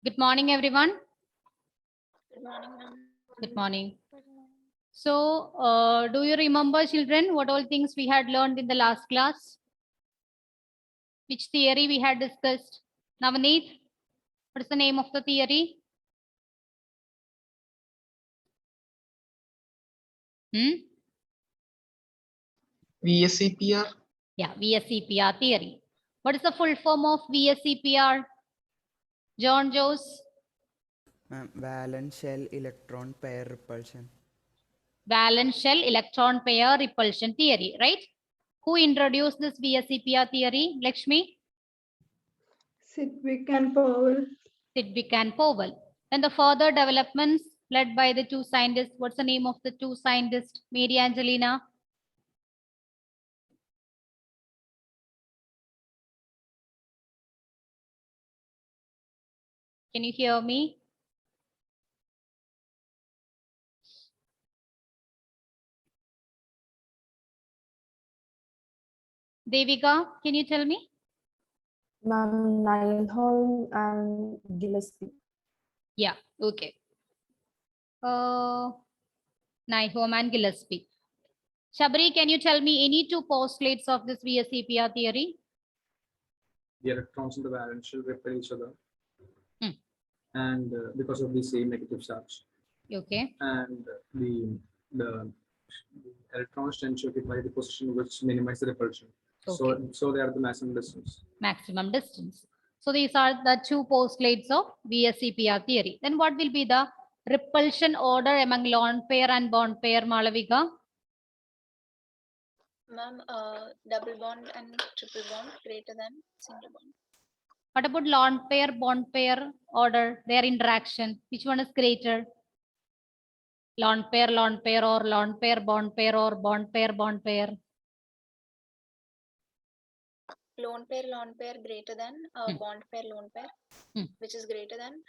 Good morning, everyone. Good morning, ma'am. Good morning. So, do you remember, children, what all things we had learned in the last class? Which theory we had discussed? Navneet, what is the name of the theory? VSEPR. Yeah, VSEPR theory. What is the full form of VSEPR? John Joes? Valence shell electron pair repulsion. Valence shell electron pair repulsion theory, right? Who introduced this VSEPR theory? Lakshmi? Sidgwick and Powell. Sidgwick and Powell. Then the further developments led by the two scientists. What's the name of the two scientists? Mary Angelina? Can you hear me? Devika, can you tell me? Ma'am, Nyholm and Gillespie. Yeah, okay. Nyholm and Gillespie. Shabri, can you tell me any two postulates of this VSEPR theory? The electrons in the valence shell repel each other, Hmm. and because of the same negative charge, Okay. and the electrons tend to occupy the position which minimize the repulsion. Okay. So they are the maximum distance. Maximum distance. So these are the two postulates of VSEPR theory. Then what will be the repulsion order among lone pair and bond pair, Malavika? Ma'am, double bond and triple bond greater than single bond. What about lone pair, bond pair order, their interaction? Which one is greater? Lone pair, or lone pair, bond pair, or bond pair, bond pair? Lone pair greater than bond pair, lone pair, which is greater than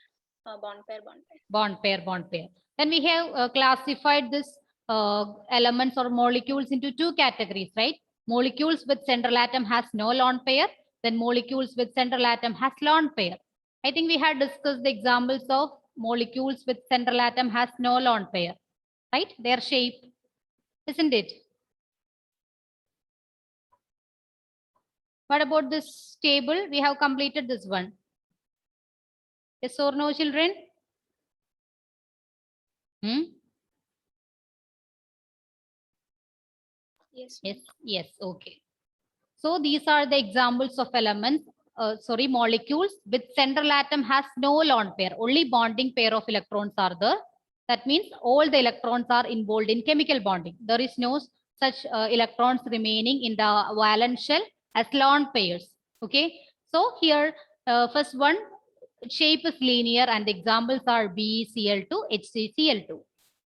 bond pair, bond pair. Bond pair, bond pair. Then we have classified this elements or molecules into two categories, right? Molecules with central atom has no lone pair, then molecules with central atom has lone pair. I think we had discussed the examples of molecules with central atom has no lone pair, right? Their shape, isn't it? What about this table? We have completed this one. Yes or no, children? Yes. Yes, okay. So these are the examples of elements, molecules with central atom has no lone pair, only bonding pair of electrons are there. That means all the electrons are involved in chemical bonding. There is no such electrons remaining in the valence shell as lone pairs. Okay. So here, first one, shape is linear and the examples are BeCl2, HCCl2.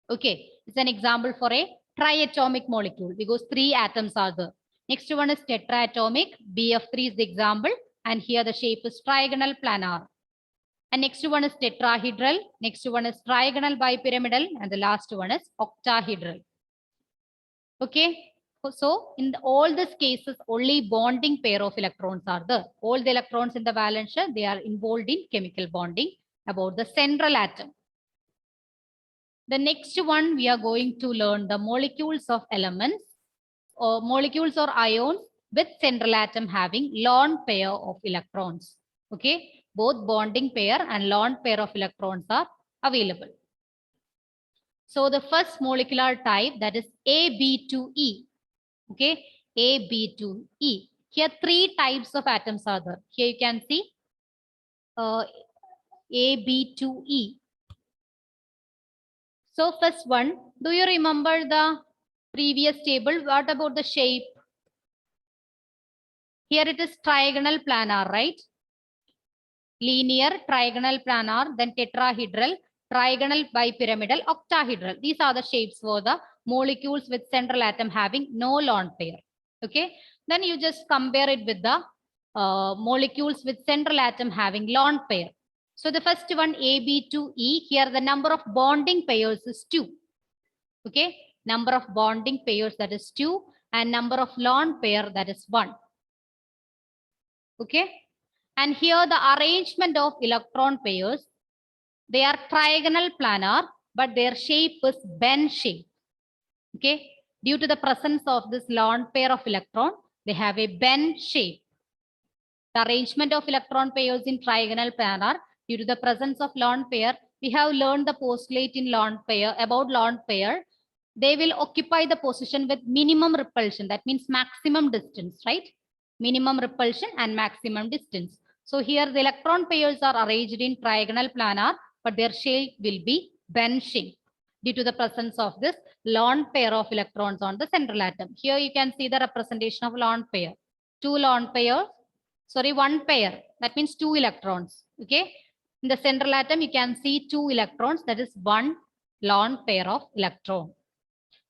Okay. It's an example for a triatomic molecule because 3 atoms are there. Next one is tetraatomic. BF3 is the example. And here the shape is trigonal planar. And next one is tetrahedral. Next one is trigonal bipyramidal. And the last one is octahedral. Okay. So in all these cases, only bonding pair of electrons are there. All the electrons in the valence shell, they are involved in chemical bonding about the central atom. The next one, we are going to learn the molecules of elements or molecules or ions with central atom having lone pair of electrons. Okay, both bonding pair and lone pair of electrons are available. So the first molecular type, that is AB2E. Okay, AB2E. Here 3 types of atoms are there. Here you can see AB2E. So first one, do you remember the previous table? What about the shape? Here it is trigonal planar, right? Linear, trigonal planar, then tetrahedral, trigonal bipyramidal, octahedral. These are the shapes for the molecules with central atom having no lone pair. Okay. Then you just compare it with the molecules with central atom having lone pair. So the first one, AB2E, here the number of bonding pairs is 2. Okay. Number of bonding pairs, that is 2, and number of lone pair, that is 1. Okay. And here the arrangement of electron pairs, They are trigonal planar, but their shape is bend shape. Okay, due to the presence of this lone pair of electron, they have a bend shape. The arrangement of electron pairs in trigonal planar, due to the presence of lone pair, we have learned the postulate in lone pair about lone pair. They will occupy the position with minimum repulsion. That means maximum distance, right? Minimum repulsion and maximum distance. So here the electron pairs are arranged in trigonal planar, but their shape will be bend shape due to the presence of this lone pair of electrons on the central atom. Here you can see the representation of lone pair. Two lone pairs, sorry, one pair. That means two electrons. Okay. In the central atom, you can see two electrons. That is one lone pair of electron.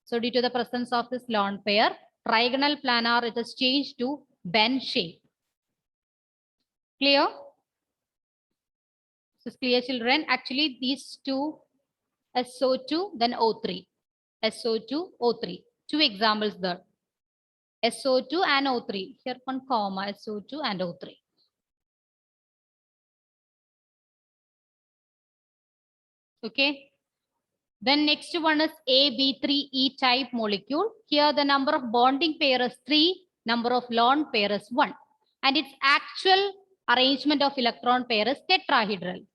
So due to the presence of this lone pair, trigonal planar, it is changed to bend shape. Clear? This is clear, children. Actually, these two, SO2, then O3. SO2, O3. Two examples there. SO2 and O3. Here one comma, SO2 and O3. Okay. Then next one is AB3E type molecule. Here the number of bonding pair is 3, number of lone pair is 1. And its actual arrangement of electron pair is tetrahedral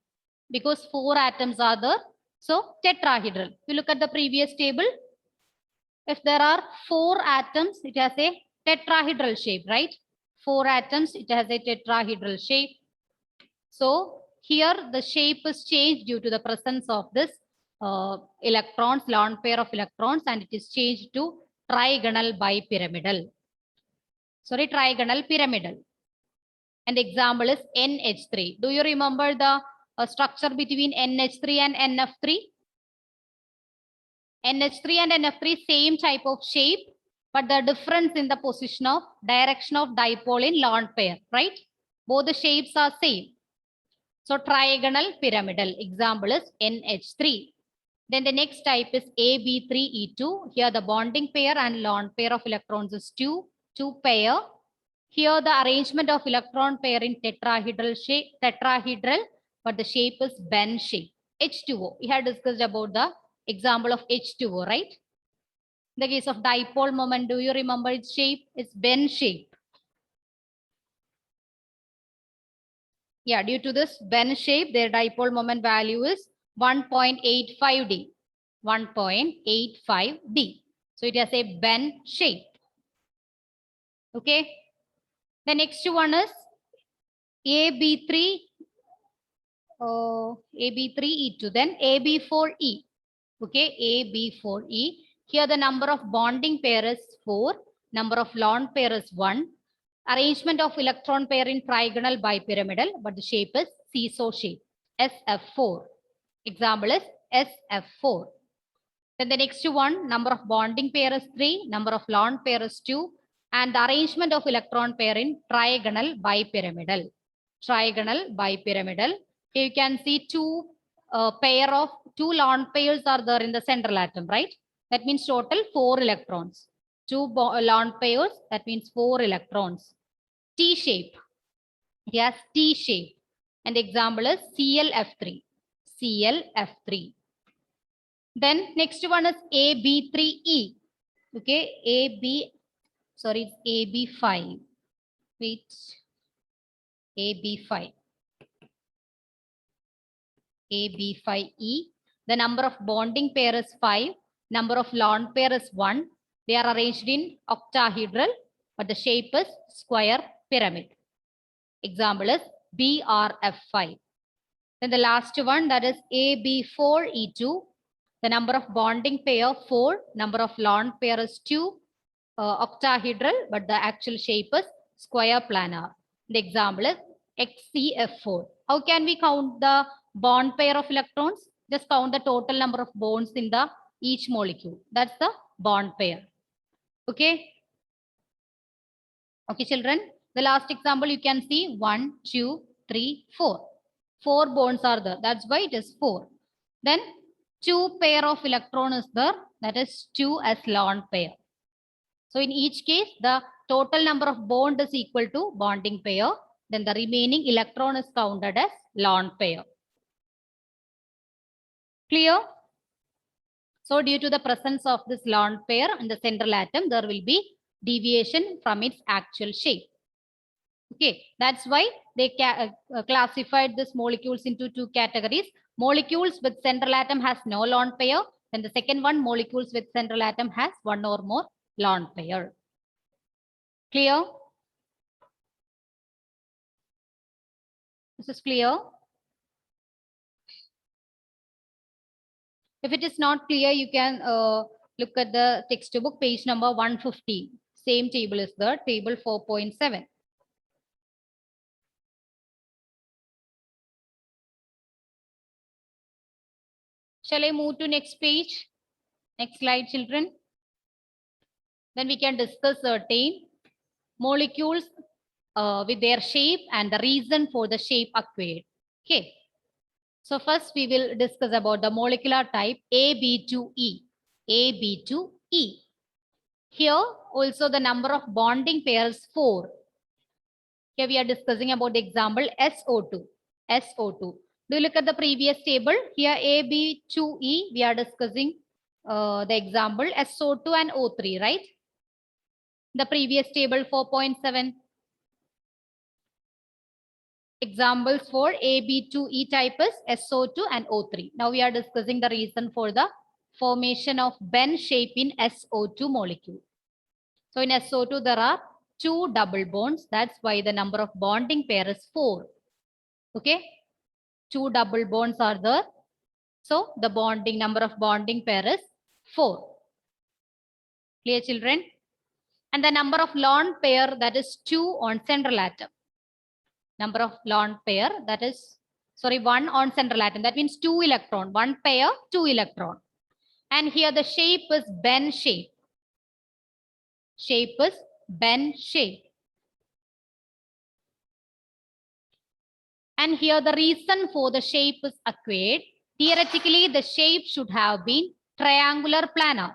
because 4 atoms are there. So tetrahedral. If you look at the previous table, if there are 4 atoms, it has a tetrahedral shape, right? 4 atoms, it has a tetrahedral shape. So here the shape is changed due to the presence of this electrons, lone pair of electrons, and it is changed to trigonal bipyramidal. Sorry, trigonal pyramidal. And the example is NH3. Do you remember the structure between NH3 and NF3? NH3 and NF3 same type of shape, but the difference in the position of direction of dipole in lone pair, right? Both the shapes are same. So trigonal pyramidal. Example is NH3. Then the next type is AB3E2. Here the bonding pair and lone pair of electrons is 2 pair. Here the arrangement of electron pair in tetrahedral shape, but the shape is bend shape. H2O. We had discussed about the example of H2O, right? In the case of dipole moment, do you remember its shape? It's bend shape. Yeah, due to this bend shape, their dipole moment value is 1.85 D. 1.85 D. So it has a bend shape. Okay. The next one is AB3, AB3E2, then AB4E. Okay, AB4E. Here the number of bonding pair is 4, number of lone pair is 1. Arrangement of electron pair in trigonal bipyramidal, but the shape is seesaw shape, SF4. Example is SF4. Then the next one, number of bonding pair is 3, number of lone pair is 2, and the arrangement of electron pair in trigonal bipyramidal. Trigonal bipyramidal. Here you can see two lone pairs are there in the central atom, right? That means total 4 electrons. 2 lone pairs, that means 4 electrons. T shape. Yes, T shape. And the example is ClF3. ClF3. Then next one is AB3E. Okay, AB5. Wait. AB5. AB5E. The number of bonding pair is 5. Number of lone pair is 1. They are arranged in octahedral, but the shape is square pyramid. Example is BRF5. Then the last one, that is AB4E2. The number of bonding pair 4. Number of lone pair is 2. Octahedral, but the actual shape is square planar. The example is XCF4. How can we count the bond pair of electrons? Just count the total number of bonds in the each molecule. That's the bond pair. Okay. Okay, children. The last example you can see 1, 2, 3, 4. 4 bonds are there. That's why it is 4. Then 2 pair of electron is there. That is 2 as lone pair. So in each case, the total number of bond is equal to bonding pair. Then the remaining electron is counted as lone pair. Clear? So due to the presence of this lone pair in the central atom, there will be deviation from its actual shape. Okay, that's why they classified these molecules into two categories. Molecules with central atom has no lone pair. Then the second one, molecules with central atom has one or more lone pair. Clear? This is clear. If it is not clear, you can look at the textbook page number 150. Same table is there, table 4.7. Shall I move to next page? Next slide, children. Then we can discuss certain molecules with their shape and the reason for the shape acquired. Okay. So first we will discuss about the molecular type AB2E. AB2E. Here also the number of bonding pairs 4. Here we are discussing about the example SO2. SO2. Do you look at the previous table? Here AB2E, we are discussing the example SO2 and O3, right? The previous table 4.7. Examples for AB2E type is SO2 and O3. Now we are discussing the reason for the formation of bend shape in SO2 molecule. So in SO2 there are 2 double bonds. That's why the number of bonding pair is 4. Okay, 2 double bonds are there. So the bonding number of bonding pair is 4. Clear, children? And the number of lone pair, that is 2 on central atom. Number of lone pair, that is, sorry, 1 on central atom. That means 2 electron. 1 pair, 2 electron. And here the shape is bend shape. Shape is bend shape. And here the reason for the shape is acquired. Theoretically, the shape should have been triangular planar.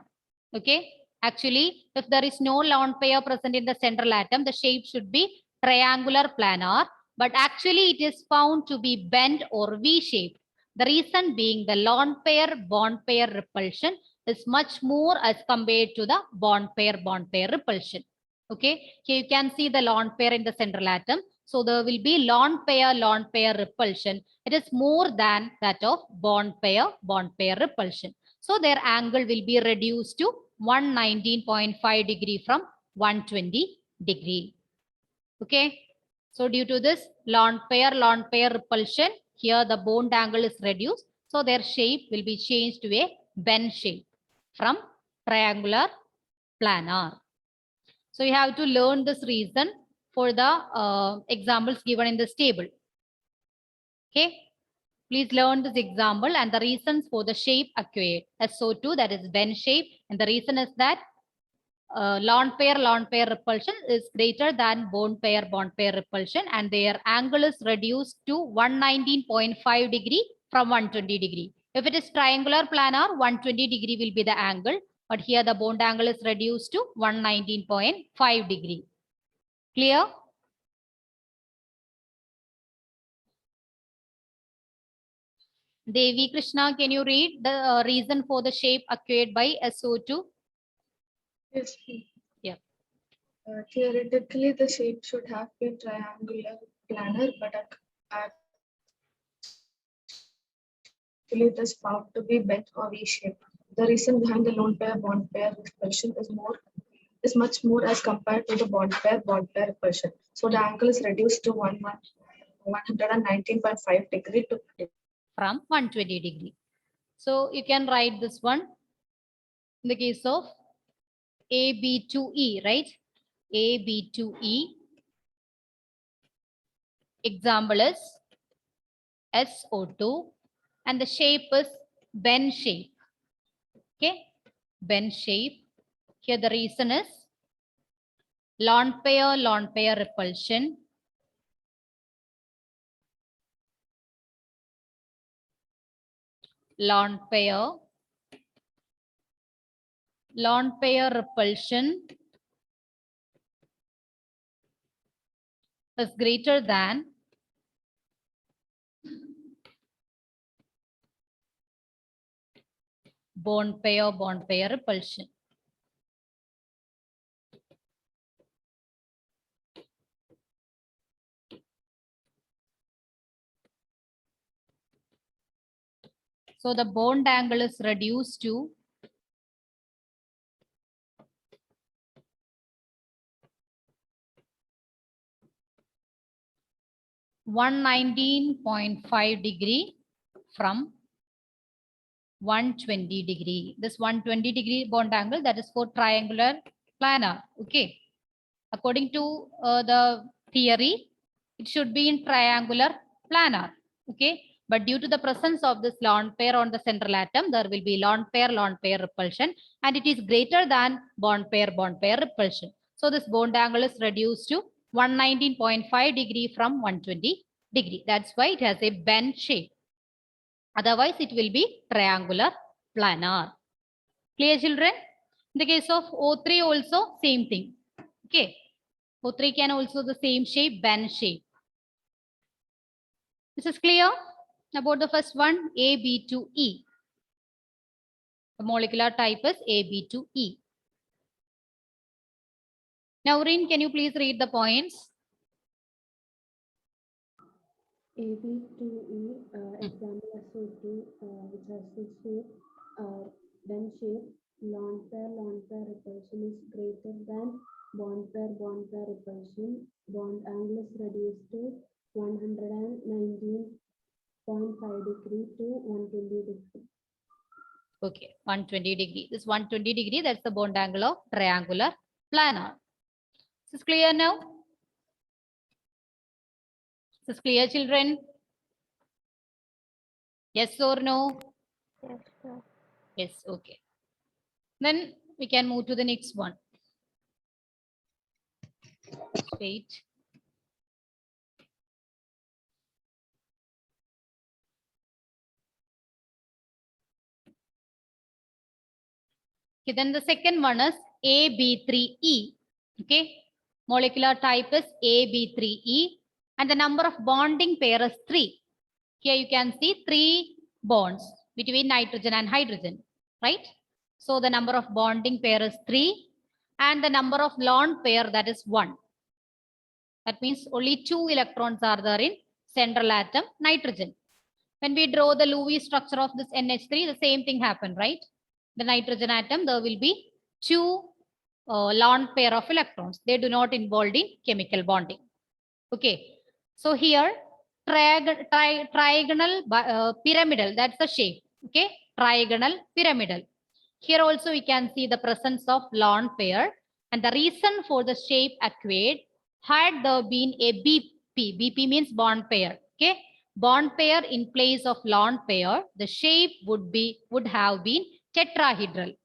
Okay. Actually, if there is no lone pair present in the central atom, the shape should be triangular planar. But actually, it is found to be bent or V-shaped. The reason being the lone pair bond pair repulsion is much more as compared to the bond pair repulsion. Okay. Here you can see the lone pair in the central atom. So there will be lone pair repulsion. It is more than that of bond pair repulsion. So their angle will be reduced to 119.5 degree from 120 degree. Okay. So due to this lone pair repulsion, here the bond angle is reduced. So their shape will be changed to a bend shape from triangular planar. So you have to learn this reason for the examples given in this table. Okay. Please learn this example and the reasons for the shape acquired. SO2, that is bend shape. And the reason is that lone pair repulsion is greater than bond pair repulsion, and their angle is reduced to 119.5 degree from 120 degree. If it is triangular planar, 120 degree will be the angle, but here the bond angle is reduced to 119.5 degree. Clear? Devi Krishna, can you read the reason for the shape acquired by SO2? Yes. Yeah. Theoretically, the shape should have been triangular planar, but actually it is found to be bent or V-shaped. The reason behind the lone pair bond pair repulsion is much more as compared to the bond pair repulsion. So the angle is reduced to 119.5 degree to from 120 degree. So you can write this one in the case of AB2E, right? AB2E. Example is SO2 and the shape is bend shape. Okay, bend shape. Here the reason is lone pair repulsion. Lone pair repulsion is greater than bond pair repulsion. So the bond angle is reduced to 119.5 degree from 120 degree. This 120 degree bond angle, that is for triangular planar. Okay. According to the theory, it should be in triangular planar. Okay. But due to the presence of this lone pair on the central atom, there will be lone pair repulsion, and it is greater than bond pair repulsion. So this bond angle is reduced to 119.5 degree from 120 degree. That's why it has a bend shape. Otherwise, it will be triangular planar. Clear, children? In the case of O3 also, same thing. Okay. O3 can also the same shape, bend shape. This is clear about the first one, AB2E. The molecular type is AB2E. Now, Reen, can you please read the points? AB2E example SO2 which has the shape bend shape lone pair repulsion is greater than bond pair repulsion. Bond angle is reduced to 119.5 degree to 120 degree. Okay, 120 degree. This 120 degree, that's the bond angle of triangular planar. This is clear now? This is clear, children? Yes or no? Yes, sir. Yes, okay. Then we can move to the next one. Wait. Okay, then the second one is AB3E. Okay, molecular type is AB3E, and the number of bonding pair is 3. Here you can see 3 bonds between nitrogen and hydrogen, right? So the number of bonding pair is 3, and the number of lone pair, that is 1. That means only 2 electrons are there in central atom nitrogen. When we draw the Lewis structure of this NH3, the same thing happened, right? The nitrogen atom, there will be 2 lone pair of electrons. They do not involve in chemical bonding. Okay. So here, trigonal pyramidal, that's the shape. Okay. Trigonal pyramidal. Here also we can see the presence of lone pair, and the reason for the shape acquired, had there been a BP means bond pair. Okay. Bond pair in place of lone pair, the shape would have been tetrahedral.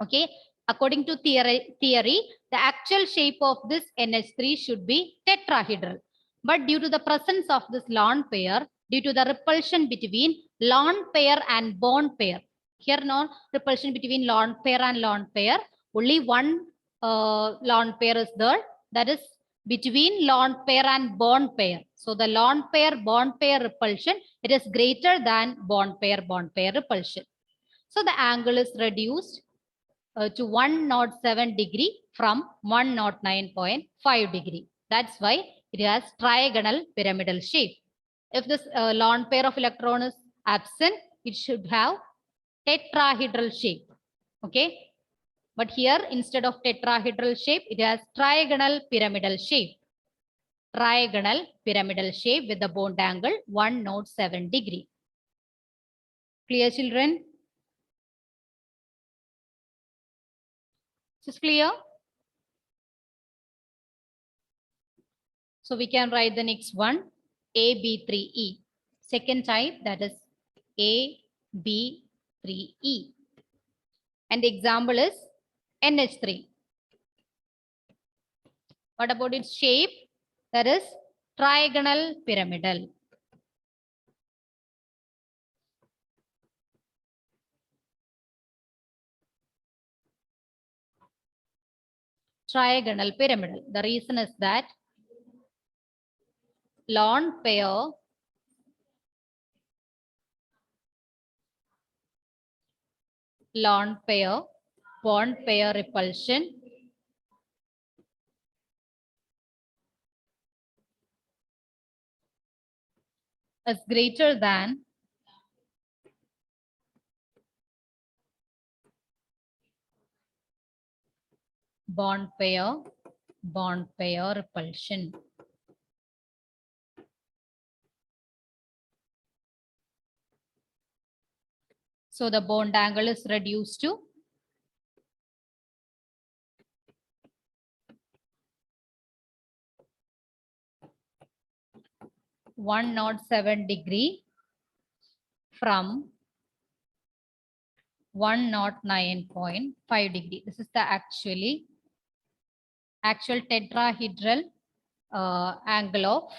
Okay. According to theory, the actual shape of this NH3 should be tetrahedral. But due to the presence of this lone pair, due to the repulsion between lone pair and bond pair, here no repulsion between lone pair and lone pair, only one lone pair is there, that is between lone pair and bond pair. So the lone pair bond pair repulsion, it is greater than bond pair repulsion. So the angle is reduced to 107 degree from 109.5 degree. That's why it has trigonal pyramidal shape. If this lone pair of electron is absent, it should have tetrahedral shape. Okay. But here, instead of tetrahedral shape, it has trigonal pyramidal shape. Trigonal pyramidal shape with the bond angle 107 degree. Clear, children? Is this clear? So we can write the next one, AB3E. Second type, that is AB3E. And the example is NH3. What about its shape? That is trigonal pyramidal. Trigonal pyramidal. The reason is that lone pair lone pair bond pair repulsion is greater than bond pair repulsion. So the bond angle is reduced to 107 degree from 109.5 degree. This is the actual tetrahedral angle of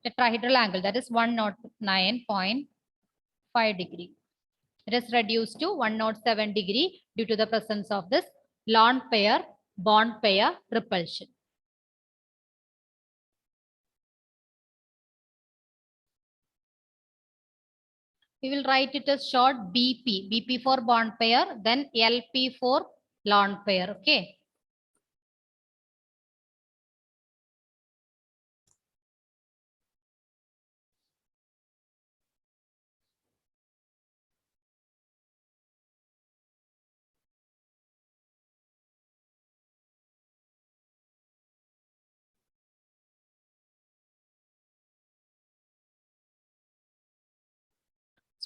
tetrahedral angle, that is 109.5 degree. It is reduced to 107 degree due to the presence of this lone pair bond pair repulsion. We will write it as short BP. BP for bond pair, then LP for lone pair. Okay.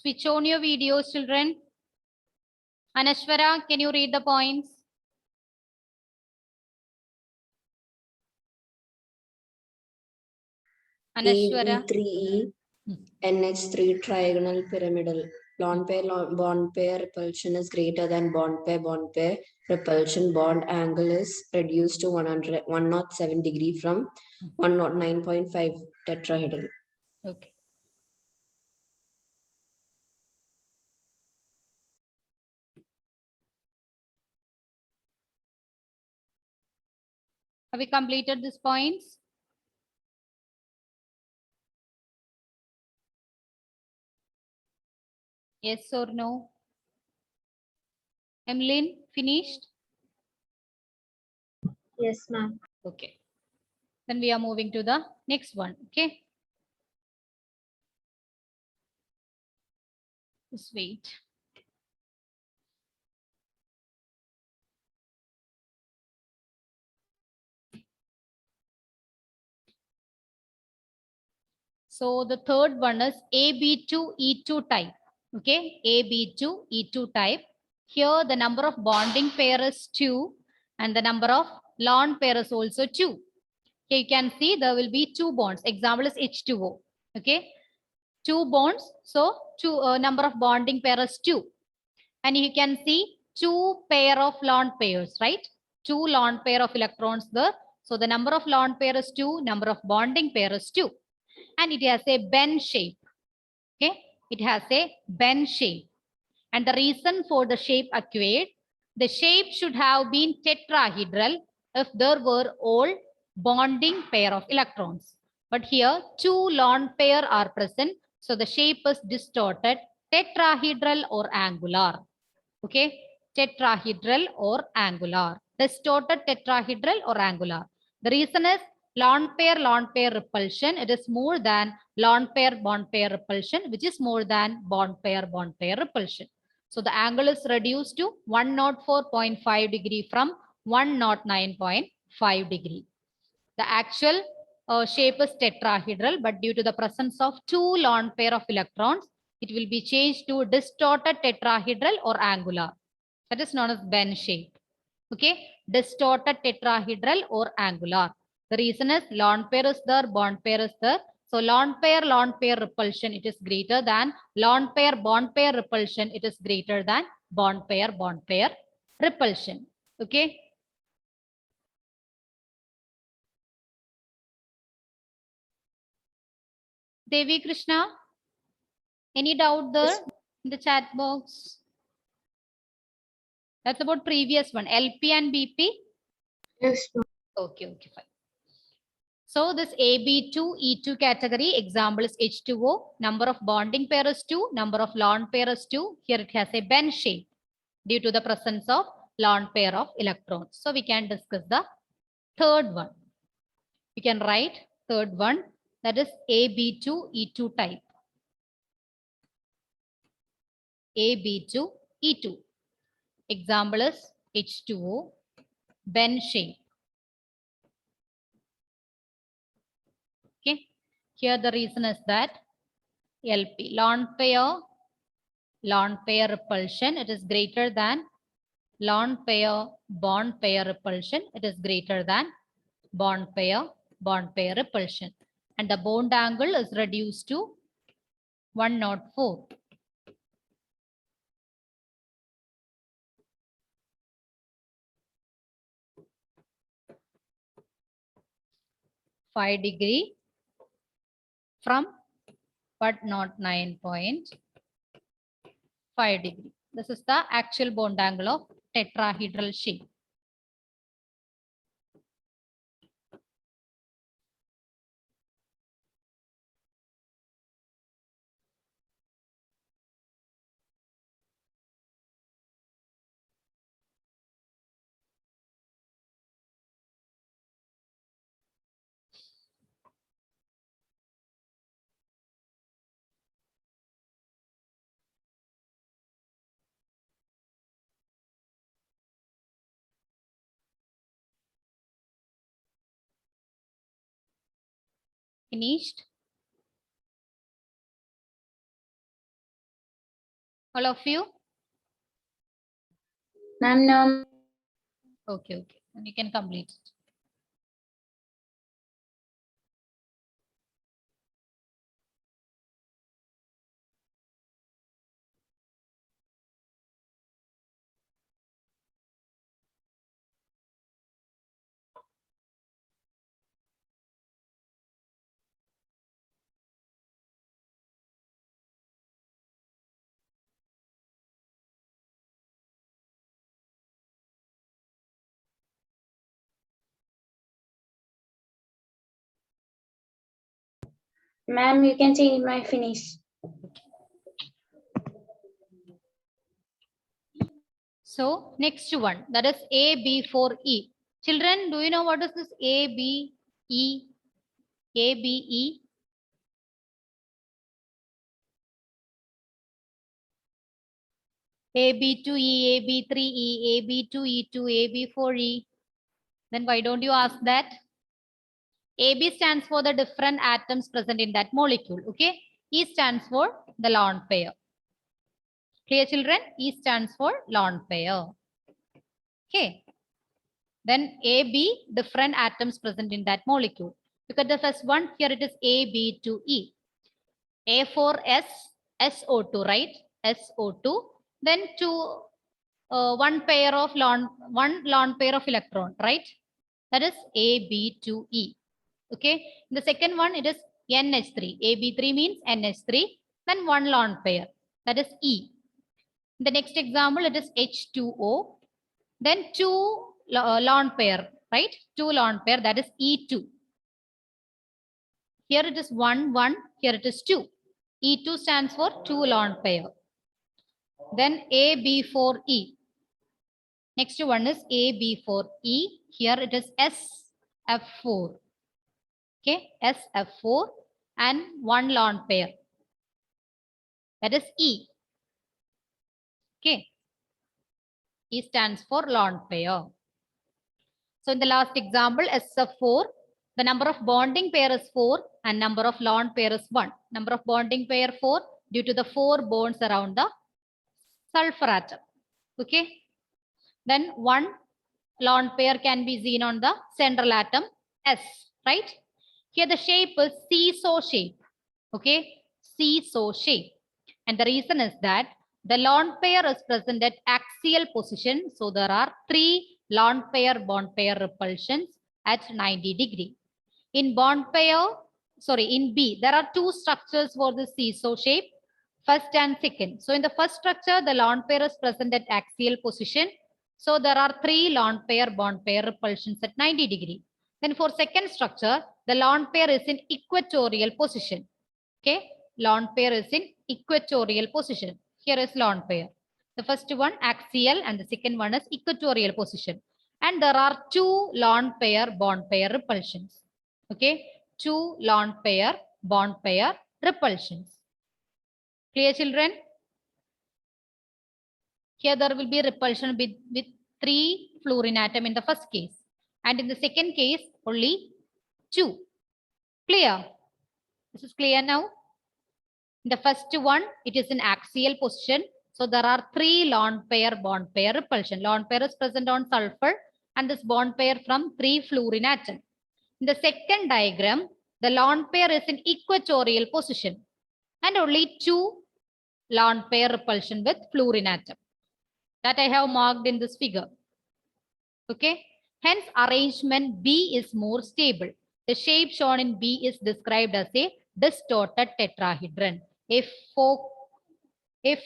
Switch on your videos, children. Anashwara, can you read the points? Anashwara. AB3E, NH3 trigonal pyramidal. Lone pair bond pair repulsion is greater than bond pair repulsion. Bond angle is reduced to 107 degree from 109.5 tetrahedral. Okay. Have we completed these points? Yes or no? Emlyn, finished? Yes, ma'am. Okay. Then we are moving to the next one. Okay. Just wait. So the third one is AB2E2 type. Okay, AB2E2 type. Here the number of bonding pair is 2 and the number of lone pair is also 2. Here you can see there will be 2 bonds. Example is H2O. Okay, 2 bonds. So number of bonding pair is 2. And you can see 2 pair of lone pairs, right? 2 lone pair of electrons there. So the number of lone pair is 2, number of bonding pair is 2. And it has a bend shape. Okay, it has a bend shape. And the reason for the shape acquired, the shape should have been tetrahedral if there were all bonding pair of electrons. But here 2 lone pair are present. So the shape is distorted, tetrahedral or angular. Okay, tetrahedral or angular. Distorted tetrahedral or angular. The reason is lone pair repulsion. It is more than lone pair bond pair repulsion, which is more than bond pair repulsion. So the angle is reduced to 104.5 degree from 109.5 degree. The actual shape is tetrahedral, but due to the presence of 2 lone pair of electrons, it will be changed to distorted tetrahedral or angular. That is known as bend shape. Okay, distorted tetrahedral or angular. The reason is lone pair is there, bond pair is there. So lone pair repulsion, it is greater than lone pair bond pair repulsion, it is greater than bond pair repulsion. Okay. Devi Krishna, any doubt there in the chat box? That's about previous one, LP and BP. Yes, ma'am. Okay, fine. So this AB2E2 category example is H2O. Number of bonding pair is 2. Number of lone pair is 2. Here it has a bend shape due to the presence of lone pair of electrons. So we can discuss the third one. We can write third one, that is AB2E2 type. AB2E2. Example is H2O, bend shape. Okay. Here the reason is that LP, lone pair repulsion, it is greater than lone pair bond pair repulsion. It is greater than bond pair repulsion. And the bond angle is reduced to 104. Five degree from but not 9.5 degree. This is the actual bond angle of tetrahedral shape. Finished? All of you? Ma'am, no. Okay, okay. And you can complete it. Ma'am, you can see my finish. So next one, that is AB4E. Children, do you know what is this ABE? ABE? AB2E, AB3E, AB2E2, AB4E. Then why don't you ask that? AB stands for the different atoms present in that molecule. Okay. E stands for the lone pair. Clear, children? E stands for lone pair. Okay. Then AB, different atoms present in that molecule. Look at the first one. Here it is AB2E. A4S, SO2, right? SO2. Then one lone pair of electron, right? That is AB2E. Okay. In the second one, it is NH3. AB3 means NH3. Then one lone pair. That is E. In the next example, it is H2O. Then two lone pair, right? Two lone pair, that is E2. Here it is 1, 1. Here it is 2. E2 stands for two lone pair. Then AB4E. Next one is AB4E. Here it is SF4. Okay, SF4 and one lone pair. That is E. Okay. E stands for lone pair. So in the last example, SF4, the number of bonding pair is 4 and number of lone pair is 1. Number of bonding pair 4 due to the 4 bonds around the sulfur atom. Okay. Then one lone pair can be seen on the central atom S, right? Here the shape is seesaw shape. Okay. Seesaw shape. And the reason is that the lone pair is present at axial position. So there are 3 lone pair bond pair repulsions at 90 degree. In in B, there are 2 structures for the seesaw shape, first and second. So in the first structure, the lone pair is present at axial position. So there are 3 lone pair bond pair repulsions at 90 degree. Then for second structure, the lone pair is in equatorial position. Okay, lone pair is in equatorial position. Here is lone pair. The first one axial and the second one is equatorial position. And there are two lone pair bond pair repulsions. Okay, two lone pair bond pair repulsions. Clear, children? Here there will be repulsion with 3 fluorine atom in the first case. And in the second case, only 2. Clear? This is clear now? In the first one, it is in axial position. So there are 3 lone pair bond pair repulsion. Lone pair is present on sulfur and this bond pair from 3 fluorine atom. In the second diagram, the lone pair is in equatorial position and only 2 lone pair repulsion with fluorine atom. That I have marked in this figure. Okay. Hence, arrangement B is more stable. The shape shown in B is described as a distorted tetrahedron, a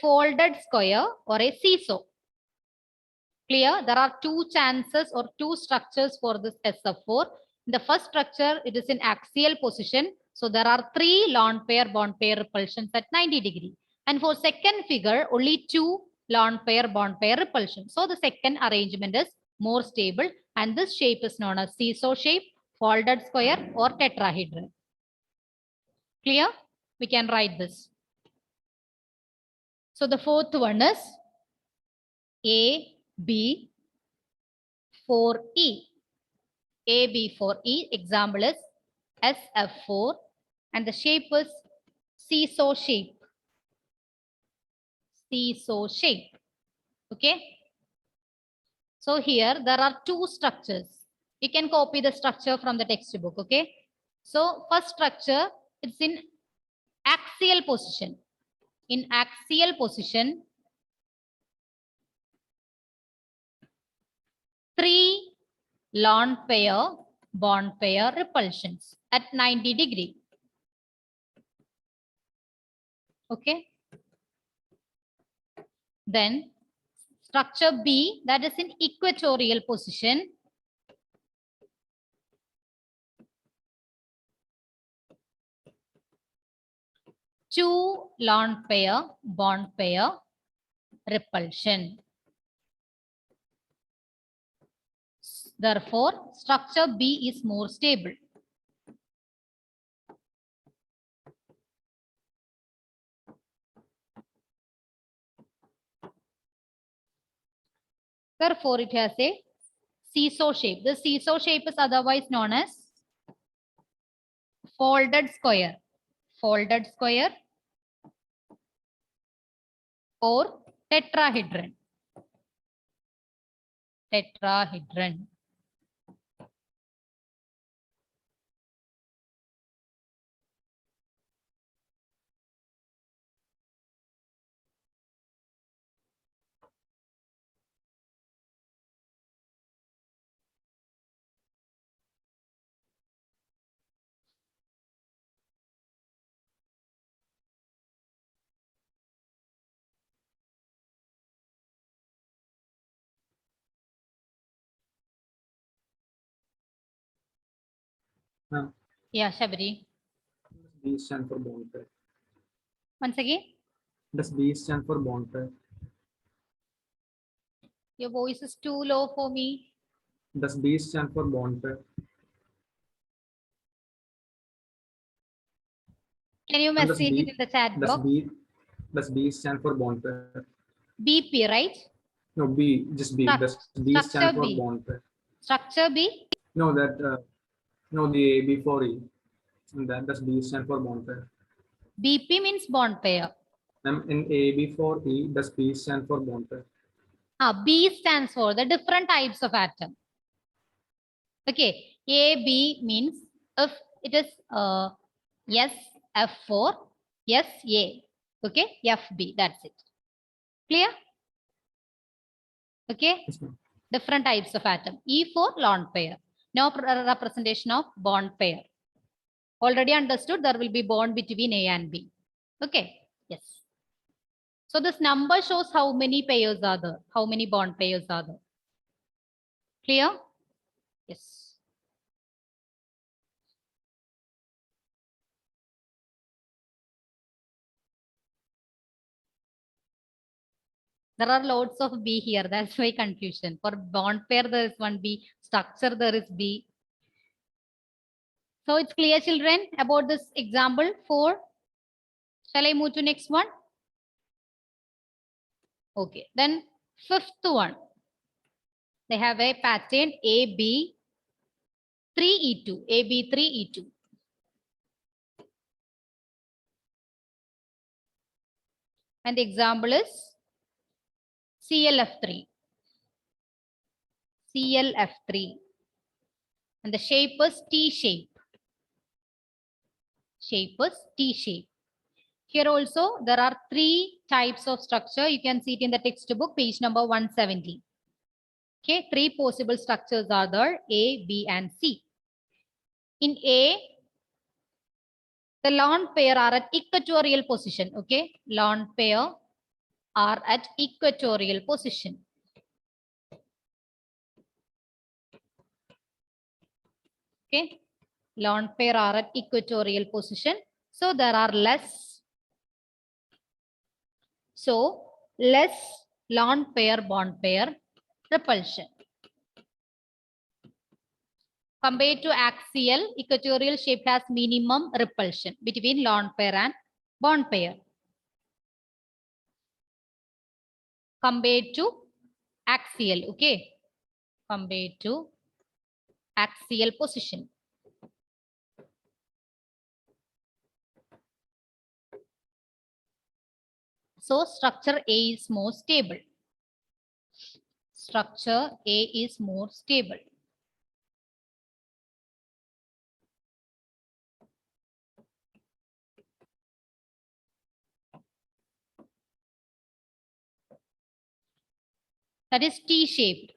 folded square or a seesaw. Clear? There are 2 chances or 2 structures for this SF4. In the first structure, it is in axial position. So there are 3 lone pair bond pair repulsions at 90 degree. And for second figure, only 2 lone pair bond pair repulsion. So the second arrangement is more stable and this shape is known as seesaw shape, folded square or tetrahedron. Clear? We can write this. So the fourth one is AB4E. AB4E, example is SF4 and the shape is seesaw shape. Seesaw shape. Okay. So here there are 2 structures. You can copy the structure from the textbook. Okay. So first structure, it's in axial position. In axial position, 3 lone pair bond pair repulsions at 90 degree. Okay. Then structure B, that is in equatorial position. Two lone pair bond pair repulsion. Therefore, structure B is more stable. Therefore, it has a seesaw shape. The seesaw shape is otherwise known as folded square. Folded square or tetrahedron. Tetrahedron. Now, Yeah, Shabri. B stand for bond pair. Once again, Does B stand for bond pair? your voice is too low for me. Does B stand for bond pair? Can you And message it in the chat box? Does B stand for bond pair? BP, right? No, B, just B. Does B Structure stand for B. bond pair? Structure B. No, that no, the AB4E. And that does B stand for bond pair? BP means bond pair. In AB4E, does B stand for bond pair? B stands for the different types of atom. Okay, AB means if it is SF4, SA. Okay, FB, that's it. Clear? Okay, Yes, ma'am. different types of atom. E for lone pair. No representation of bond pair. Already understood there will be bond between A and B. Okay, yes. So this number shows how many pairs are there, how many bond pairs are there. Clear? Yes. There are loads of B here. That's why confusion. For bond pair, there is one B. Structure, there is B. So it's clear, children, about this example 4. Shall I move to next one? Okay. Then fifth one. They have a pattern AB 3E2. AB 3E2. And the example is CLF3. CLF3. And the shape is T shape. Shape is T shape. Here also there are 3 types of structure. You can see it in the textbook, page number 170. Okay, 3 possible structures are there, A, B, and C. In A, the lone pair are at equatorial position. Okay, lone pair are at equatorial position. Okay, lone pair are at equatorial position. So there are less lone pair bond pair repulsion. Compared to axial, equatorial shape has minimum repulsion between lone pair and bond pair. Compared to axial, okay? Compared to axial position. So structure A is more stable. Structure A is more stable. That is T-shaped.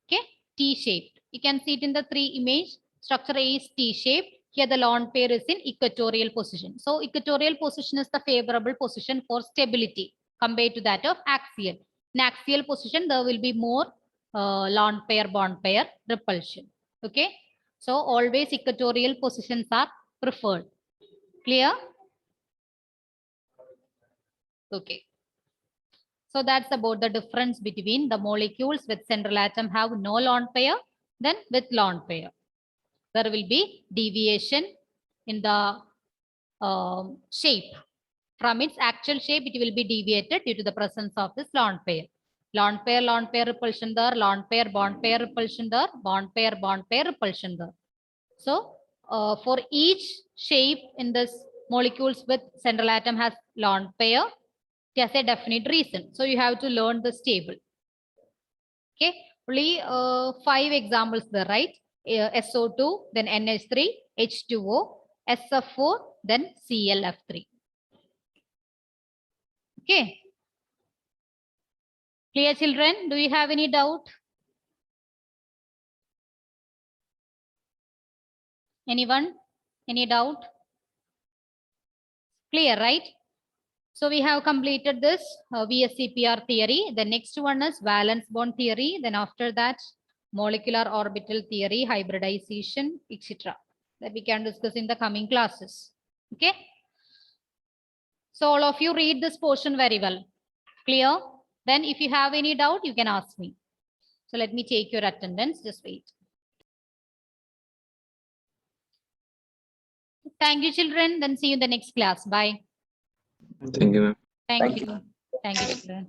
Okay, T-shaped. You can see it in the 3 image. Structure A is T-shaped. Here the lone pair is in equatorial position. So equatorial position is the favorable position for stability compared to that of axial. In axial position, there will be more lone pair bond pair repulsion. Okay, so always equatorial positions are preferred. Clear? Okay. So that's about the difference between the molecules with central atom have no lone pair, then with lone pair. There will be deviation in the shape. From its actual shape, it will be deviated due to the presence of this lone pair. Lone pair repulsion there, lone pair bond pair repulsion there, bond pair repulsion there. So for each shape in this molecules with central atom has lone pair, it has a definite reason. So you have to learn this table. Okay, only 5 examples there, right? SO2, then NH3, H2O, SF4, then CLF3. Okay. Clear, children? Do you have any doubt? Anyone? Any doubt? Clear, right? So we have completed this VSEPR theory. The next one is valence bond theory. Then after that, molecular orbital theory, hybridization, etc. That we can discuss in the coming classes. Okay. So all of you read this portion very well. Clear? Then if you have any doubt, you can ask me. So let me take your attendance. Just wait. Thank you, children. Then see you in the next class. Bye. Thank you, ma'am. Thank you. Thank you, children.